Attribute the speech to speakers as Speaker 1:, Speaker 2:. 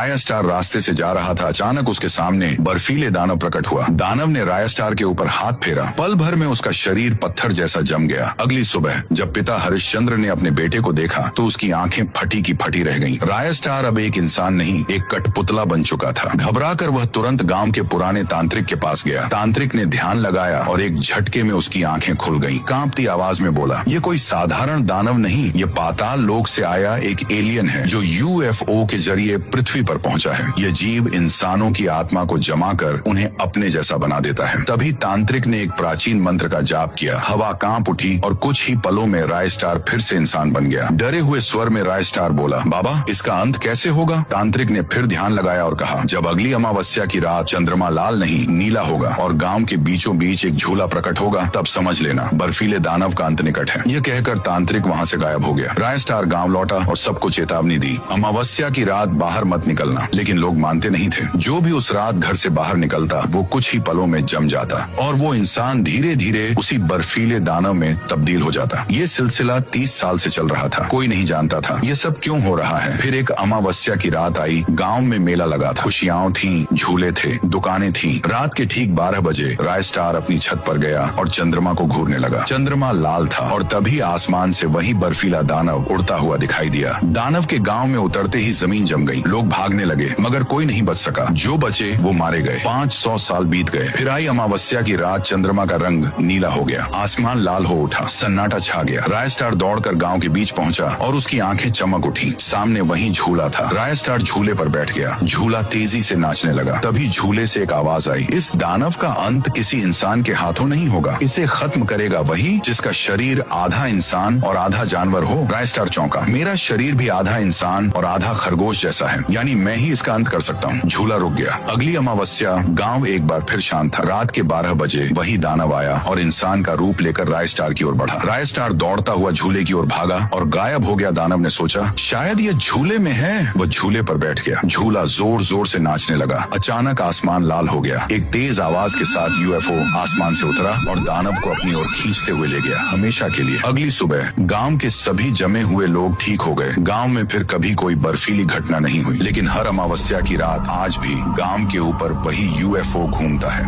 Speaker 1: राया star रास्ते से जा रहा था। अचानक उसके सामने बर्फीले दानव प्रकट हुआ। दानव ने राया स्टार के ऊपर हाथ फेरा। पल भर में उसका शरीर पत्थर जैसा जम गया। अगली सुबह जब पिता हरिश्चंद्र ने अपने बेटे को देखा तो उसकी आंखें फटी की फटी रह गईं। राया स्टार अब एक इंसान नहीं, एक कठपुतला बन चुका था। घबराकर वह तुरंत गांव के पुराने तांत्रिक के पास गया। तांत्रिक ने ध्यान लगाया और एक झटके में उसकी आंखें खुल गईं। कांपती आवाज में बोला, ये कोई साधारण दानव नहीं, ये पाताल लोक से आया एक एलियन है जो यूएफओ के जरिए पृथ्वी पर पहुंचा है। ये जीव इंसानों की आत्मा को जमा कर उन्हें अपने जैसा बना देता है। तभी तांत्रिक ने एक प्राचीन मंत्र का जाप किया। हवा कांप उठी और कुछ ही पलों में राय स्टार फिर से इंसान बन गया। डरे हुए स्वर में राय स्टार बोला, बाबा इसका अंत कैसे होगा? तांत्रिक ने फिर ध्यान लगाया और कहा, जब अगली अमावस्या की रात चंद्रमा लाल नहीं नीला होगा और गांव के बीचों बीच एक झूला प्रकट होगा, तब समझ लेना बर्फीले दानव का अंत निकट है। यह कहकर तांत्रिक वहां से गायब हो गया। राय स्टार गांव लौटा और सबको चेतावनी दी, अमावस्या की रात बाहर मत निकलना। लेकिन लोग मानते नहीं थे। जो भी उस रात घर से बाहर निकलता वो कुछ ही पलों में जम जाता और वो इंसान धीरे धीरे उसी बर्फीले दानव में तब्दील हो जाता। ये सिलसिला 30 साल से चल रहा था। कोई नहीं जानता था ये सब क्यों हो रहा है। फिर एक अमावस्या की रात आई। गांव में मेला लगा था। खुशियां थीं, झूले थे, दुकानें थीं। रात के ठीक 12 बजे राय स्टार अपनी छत पर गया और चंद्रमा को घूरने लगा। चंद्रमा लाल था और तभी आसमान से वही बर्फीला दानव उड़ता हुआ दिखाई दिया। दानव के गांव में उतरते ही जमीन जम गई। लोग भागने लगे मगर कोई नहीं बच सका। जो बचे वो मारे गए। 500 साल बीत गए। फिर आई अमावस्या की रात। चंद्रमा का रंग नीला हो गया। आसमान लाल हो उठा। सन्नाटा छा गया। राय स्टार दौड़कर गांव के बीच पहुंचा और उसकी आंखें चमक उठी। सामने वही झूला था। राय स्टार झूले पर बैठ गया। झूला तेजी से नाचने लगा। तभी झूले से एक आवाज आई, इस दानव का अंत किसी इंसान के हाथों नहीं होगा। इसे खत्म करेगा वही जिसका शरीर आधा इंसान और आधा जानवर हो। राय स्टार चौंका, मेरा शरीर भी आधा इंसान और आधा खरगोश जैसा है, यानी मैं ही इसका अंत कर सकता हूँ। झूला रुक गया। अगली अमावस्या गांव एक बार फिर शांत था। रात के 12 बजे वही दानव आया और इंसान का रूप लेकर राय स्टार की ओर बढ़ा। राय स्टार दौड़ता हुआ झूले की ओर भागा और गायब हो गया। दानव ने सोचा शायद ये झूले में है। वह झूले पर बैठ गया। झूला जोर जोर से नाचने लगा। अचानक आसमान लाल हो गया। एक तेज आवाज के साथ यूएफओ आसमान से उतरा और दानव को अपनी ओर खींचते हुए ले गया, हमेशा के लिए। अगली सुबह गांव के सभी जमे हुए लोग ठीक हो गए। गांव में फिर कभी कोई बर्फीली घटना नहीं हुई। लेकिन हर अमावस्या की रात आज भी गांव के ऊपर वही यूएफओ घूमता है।